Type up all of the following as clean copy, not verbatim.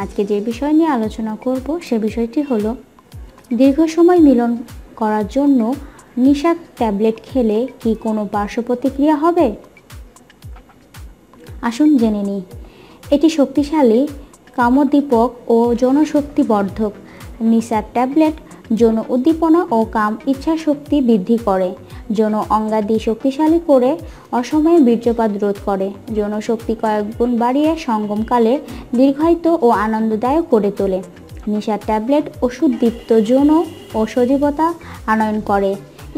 আজকে যে বিষয় নিয়ে আলোচনা করব সে বিষয়টি হলো দীর্ঘ সময় মিলন করার জন্য নিশা ট্যাবলেট খেলে কি কোনো পার্শ্ব প্রতিক্রিয়া হবে? আসুন জেনে নিই। এটি শক্তিশালী কামোদ্দীপক ও যৌনশক্তিবর্ধক। নিশার ট্যাবলেট যৌন উদ্দীপনা ও কাম ইচ্ছাশক্তি বৃদ্ধি করে, যৌন অঙ্গাদি শক্তিশালী করে, অসময়ে বীর্যপাত রোধ করে, যৌন শক্তি কয়েক গুণ বাড়িয়ে সঙ্গমকালে দীর্ঘায়িত ও আনন্দদায়ক করে তোলে। নিশার ট্যাবলেট ওষুধদীপ্ত যৌন ও সজীবতা আনয়ন করে।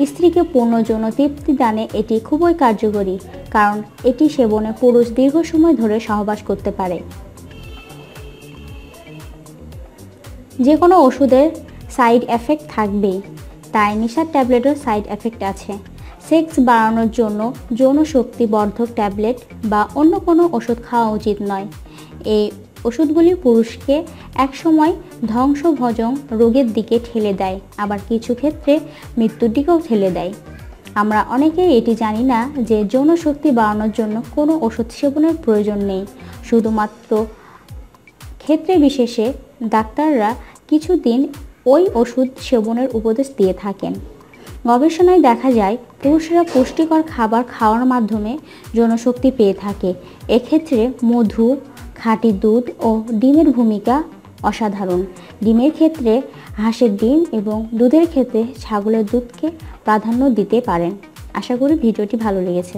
স্ত্রীকে পূর্ণ যৌন তৃপ্তি দানে এটি খুবই কার্যকরী, কারণ এটি সেবনে পুরুষ দীর্ঘ সময় ধরে সহবাস করতে পারে। যে কোনো ওষুধের সাইড এফেক্ট থাকবেই, তাই নিশার ট্যাবলেটের সাইড এফেক্ট আছে। সেক্স বাড়ানোর জন্য যৌন শক্তি বর্ধক ট্যাবলেট বা অন্য কোনো ওষুধ খাওয়া উচিত নয়। এই ওষুধগুলি পুরুষকে একসময় ধ্বংসভজং রোগের দিকে ঠেলে দেয়, আবার কিছু ক্ষেত্রে মৃত্যুর দিকেও ঠেলে দেয়। আমরা অনেকেই এটি জানি না যে যৌন শক্তি বাড়ানোর জন্য কোনো ওষুধ সেবনের প্রয়োজন নেই। শুধুমাত্র ক্ষেত্রে বিশেষে ডাক্তাররা কিছুদিন ওই ওষুধ সেবনের উপদেশ দিয়ে থাকেন। গবেষণায় দেখা যায় পুরুষরা পুষ্টিকর খাবার খাওয়ার মাধ্যমে যৌনশক্তি পেয়ে থাকে। এক্ষেত্রে মধু, খাঁটি দুধ ও ডিমের ভূমিকা অসাধারণ। ডিমের ক্ষেত্রে হাঁসের ডিম এবং দুধের ক্ষেত্রে ছাগলের দুধকে প্রাধান্য দিতে পারেন। আশা করি ভিডিওটি ভালো লেগেছে।